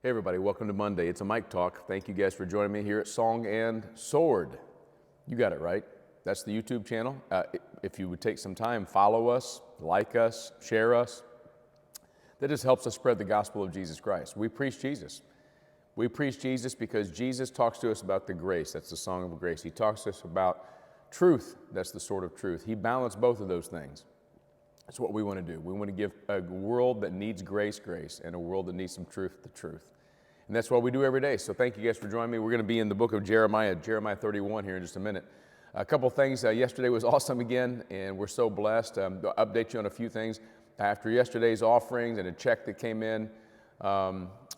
Hey everybody, welcome to Monday. It's a mic talk. Thank you guys for joining me here at Song and Sword. You got it right. That's the YouTube channel. If you would take some time, follow us, like us, share us. That just helps us spread the gospel of Jesus Christ. We preach Jesus. We preach Jesus because Jesus talks to us about the grace. That's the song of grace. He talks to us about truth. That's the sword of truth. He balanced both of those things. That's what we want to do. We want to give a world that needs grace, grace, and a world that needs some truth, the truth. And that's what we do every day. So thank you guys for joining me. We're going to be in the book of Jeremiah 31 here in just a minute. A couple things. Yesterday was awesome again, and we're so blessed. I'll update you on a few things. After yesterday's offerings and a check that came in,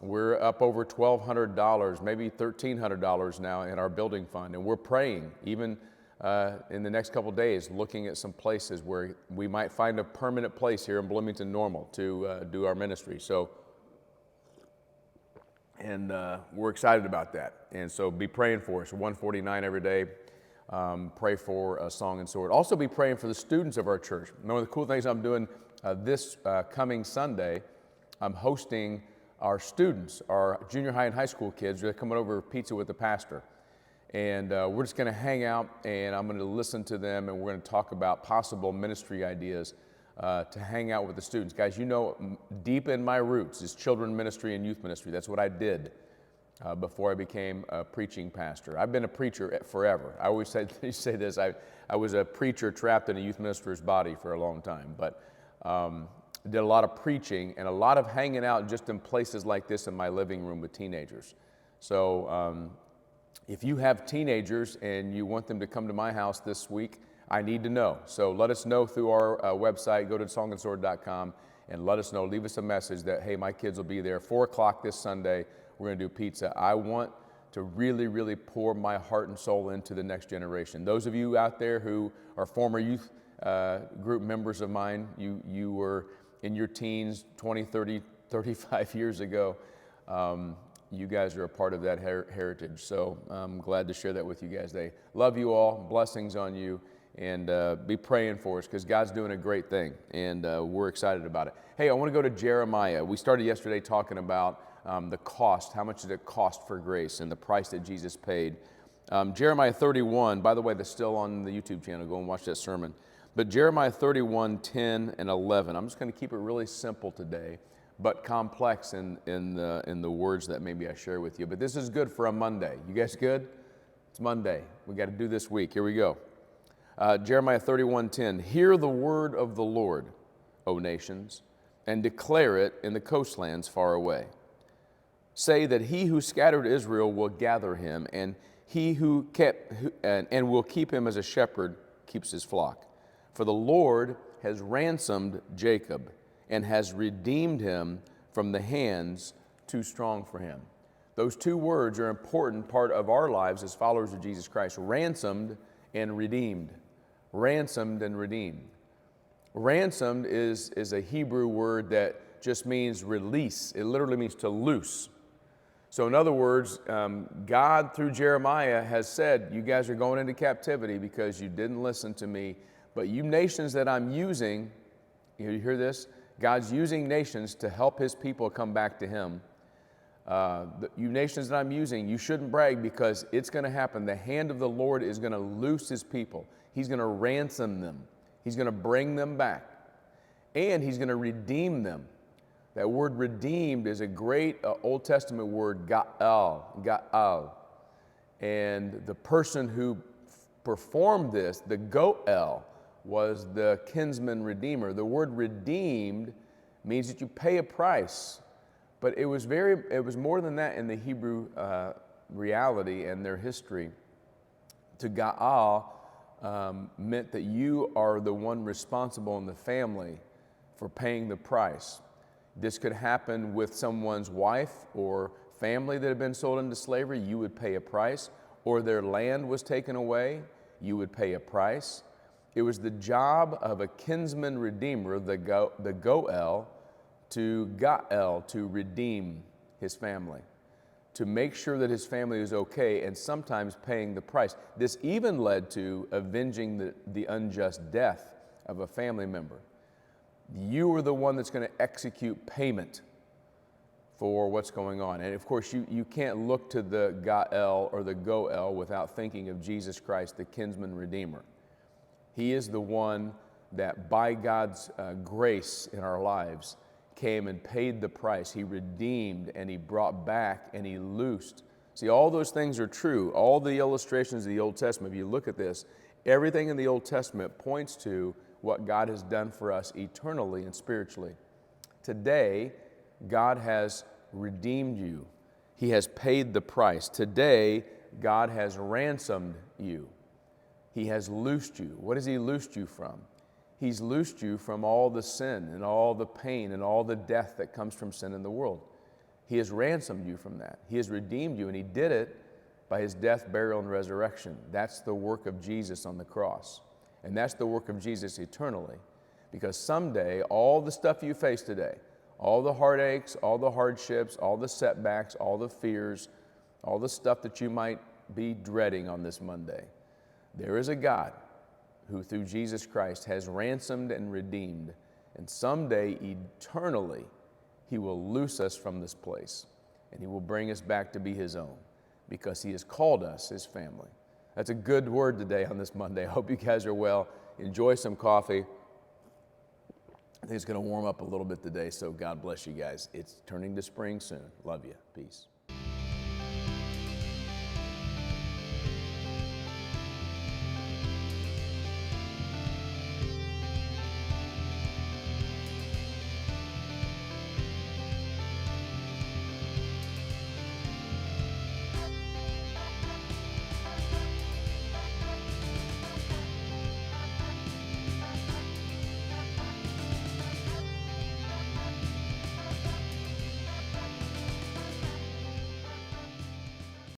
we're up over $1,200, maybe $1,300 now in our building fund. And we're praying, even in the next couple days, looking at some places where we might find a permanent place here in Bloomington Normal to do our ministry. And we're excited about that. And so be praying for us. 149 every day. Pray for a Song and Sword. Also be praying for the students of our church. One of the cool things I'm doing this coming Sunday, I'm hosting our students, our junior high and high school kids. They're coming over for pizza with the pastor. And we're just going to hang out, and I'm going to listen to them, and we're going to talk about possible ministry ideas to hang out with the students. Guys, you know, deep in my roots is children ministry and youth ministry. That's what I did before I became a preaching pastor. I've been a preacher forever. I always say this, I was a preacher trapped in a youth minister's body for a long time, but did a lot of preaching and a lot of hanging out just in places like this in my living room with teenagers. So if you have teenagers and you want them to come to my house this week, I need to know. So let us know through our website. Go to songandsword.com and let us know. Leave us a message that, hey, my kids will be there. 4 o'clock this Sunday, we're going to do pizza. I want to really, really pour my heart and soul into the next generation. Those of you out there who are former youth group members of mine, you were in your teens 20, 30, 35 years ago. You guys are a part of that heritage. So I'm glad to share that with you guys today. Love you all. Blessings on you. And be praying for us because God's doing a great thing, and we're excited about it. Hey, I want to go to Jeremiah. We started yesterday talking about the cost. How much did it cost for grace and the price that Jesus paid? Jeremiah 31, by the way, that's still on the YouTube channel. Go and watch that sermon. But Jeremiah 31, 10, and 11. I'm just going to keep it really simple today, but complex in the words that maybe I share with you. But this is good for a Monday. You guys good? It's Monday. We got to do this week. Here we go. Jeremiah 31:10, hear the word of the Lord, O nations, and declare it in the coastlands far away. Say that he who scattered Israel will gather him, and he who and will keep him as a shepherd keeps his flock. For the Lord has ransomed Jacob and has redeemed him from the hands too strong for him. Those two words are an important part of our lives as followers of Jesus Christ. Ransomed and redeemed. Ransomed and redeemed. Ransomed is a Hebrew word that just means release. It literally means to loose. So in other words, God through Jeremiah has said, you guys are going into captivity because you didn't listen to me. But you nations that I'm using, you hear this? God's using nations to help his people come back to him. You nations that I'm using, you shouldn't brag because it's going to happen. The hand of the Lord is going to loose his people. He's going to ransom them. He's going to bring them back. And he's going to redeem them. That word redeemed is a great Old Testament word, ga'al. And the person who performed this, the go'el, was the kinsman redeemer. The word redeemed means that you pay a price. But it was more than that in the Hebrew reality and their history. To ga'al meant that you are the one responsible in the family for paying the price. This could happen with someone's wife or family that had been sold into slavery. You would pay a price. Or their land was taken away. You would pay a price. It was the job of a kinsman redeemer, the go'el, to ga'el, to redeem his family, to make sure that his family is okay, and sometimes paying the price. This even led to avenging the unjust death of a family member. You are the one that's going to execute payment for what's going on. And of course, you can't look to the Gael or the Goel without thinking of Jesus Christ, the kinsman redeemer. He is the one that by God's grace in our lives came and paid the price. He redeemed and he brought back and he loosed. See, all those things are true. All the illustrations of the Old Testament, if you look at this, everything in the Old Testament points to what God has done for us eternally and spiritually. Today, God has redeemed you. He has paid the price. Today, God has ransomed you. He has loosed you. What has He loosed you from? He's loosed you from all the sin and all the pain and all the death that comes from sin in the world. He has ransomed you from that. He has redeemed you, and He did it by His death, burial, and resurrection. That's the work of Jesus on the cross. And that's the work of Jesus eternally. Because someday, all the stuff you face today, all the heartaches, all the hardships, all the setbacks, all the fears, all the stuff that you might be dreading on this Monday, there is a God who through Jesus Christ has ransomed and redeemed. And someday, eternally, He will loose us from this place. And He will bring us back to be His own, because He has called us His family. That's a good word today on this Monday. I hope you guys are well. Enjoy some coffee. I think it's going to warm up a little bit today, so God bless you guys. It's turning to spring soon. Love you. Peace.